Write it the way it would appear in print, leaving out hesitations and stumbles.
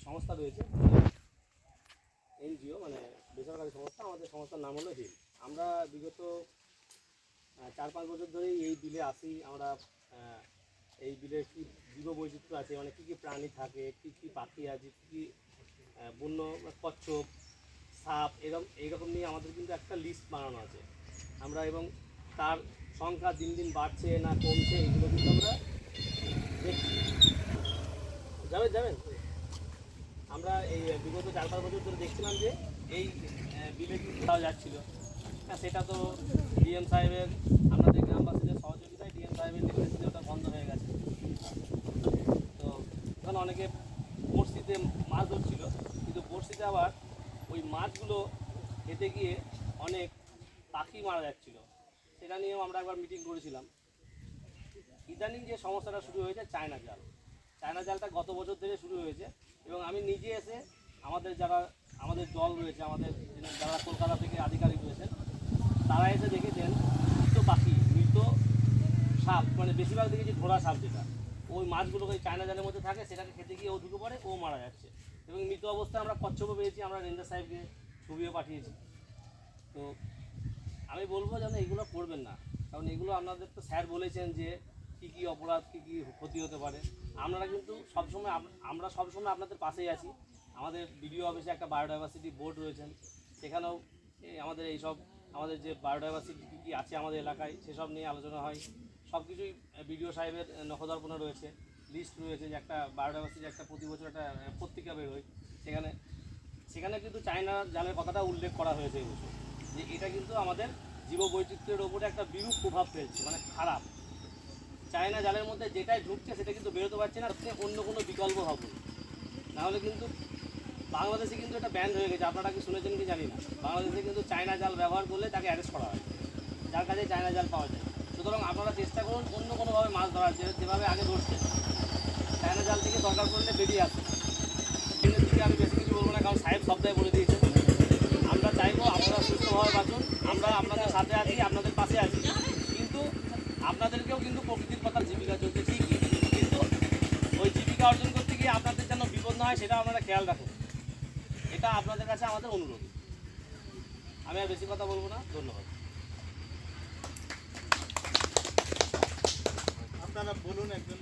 সংস্থা রয়েছে, এনজিও মানে বেসরকারি সংস্থা। আমাদের সংস্থার নাম হলো হিল। আমরা বিগত 4-5 বছর ধরেই এই বিলে আসি। আমরা এই বিলে কী জীববৈচিত্র্য আছে, মানে কী কী প্রাণী থাকে, কী কী পাখি আছে, কী কী বন্য কচ্ছপ, সাপ, এইরকম নিয়ে আমাদের কিন্তু একটা লিস্ট বানানো আছে আমরা, এবং তার সংখ্যা দিন দিন বাড়ছে না কমছে এগুলো কিন্তু আমরা দেখছি। যাবেন আমরা এই বিগত 4-5 বছর ধরে দেখছিলাম যে এই বিলে কিন্তু পাওয়া যাচ্ছিলো। হ্যাঁ, সেটা তো ডিএম সাহেবের, আমাদের গ্রামবাসীদের সহযোগিতায় ডিএম সাহেবের নির্দেশে ওটা বন্ধ হয়ে গেছে। তো ওখানে অনেকে বড়শিতে মাছ ধরছিল, কিন্তু বড়শিতে আবার ওই মাছগুলো খেতে গিয়ে অনেক পাখি মারা যাচ্ছিলো। সেটা নিয়েও আমরা একবার মিটিং করেছিলাম। ইদানিং যে সমস্যাটা শুরু হয়েছে চায়না জালটা গত বছর থেকে শুরু হয়েছে, এবং আমি নিজে এসে আমাদের দল রয়েছে, আমাদের যারা কলকাতা থেকে আধিকারিক রয়েছেন, তারা এসে দেখেছেন মৃত পাখি, মৃত সাপ, মানে বেশিরভাগ দেখেছি ঘোড়া সাপ, যেটা ওই মাছগুলো ওই চায়না জালের মধ্যে থাকে, সেটাকে খেতে গিয়ে ও ঢুকে পড়ে, ও মারা যাচ্ছে। এবং মৃত অবস্থায় আমরা কচ্ছপও পেয়েছি, আমরা রেঞ্জার সাহেবকে ছবিও পাঠিয়েছি। তো আমি বলবো যেন এগুলো করবেন না, কারণ এগুলো আপনাদের তো স্যার বলেছেন যে কী কী অপরাধ, কী কী ক্ষতি হতে পারে। আমরা কিন্তু সবসময় আপনাদের পাশেই আছি। আমাদের বিডিও অফিসে একটা বায়োডাইভার্সিটি বোর্ড রয়েছেন, সেখানেও আমাদের যে বায়োডাইভার্সিটি কী কী আছে আমাদের এলাকায় সেসব নিয়ে আলোচনা হয়। সব কিছুই বিডিও সাহেবের নখদর্পণে রয়েছে, লিস্ট রয়েছে, যে একটা বায়োডাইভার্সিটি একটা প্রতি বছর একটা পত্রিকা বেরোয়, সেখানে কিন্তু চায়না জালের কথাটা উল্লেখ করা হয়েছে এই বছর, যে এটা কিন্তু আমাদের জীববৈচিত্র্যের ওপরে একটা বিরূপ প্রভাব ফেলছে, মানে খারাপ। চায়না জালের মধ্যে যেটাই ঢুকছে সেটা কিন্তু বেরোতে পারছে না, অন্য কোনো বিকল্প হবে নাহলে কিন্তু বাংলাদেশে কিন্তু এটা ব্যান হয়ে গেছে। আপনারা কি শুনেছেন কি জানি না, বাংলাদেশে কিন্তু চায়না জাল ব্যবহার করলে তাকে অ্যারেস্ট করা হয়, যার কাছে চায়না জাল পাওয়া যায়। সুতরাং আপনারা চেষ্টা করুন অন্য কোনোভাবে মাছ ধরার, যেভাবে আগে ধরছে, চায়না জাল থেকে দরকার করলে বেরিয়ে আসে। এর দিকে আমি বেশি কিছু বলবো না, কারণ সাহেব সবটাই বলে দিয়েছে। আমরা চাইবো আপনারা সুস্থভাবে বাঁচুন, আমরা আপনাদের সাথে আছি, আপনাদের পাশে আছি, কিন্তু আপনাদেরকেও কিন্তু প্রকৃতির কথা জীবিকা চলছে ঠিকই, কিন্তু ওই জীবিকা অর্জন করতে গিয়ে আপনাদের যেন বিপদ না হয় সেটা আপনারা খেয়াল রাখুন। এটা আপনাদের কাছে আমাদের অনুরোধ। আমি আর বেশি কথা বলবো না, ধন্যবাদ। আপনারা বলুন একজন।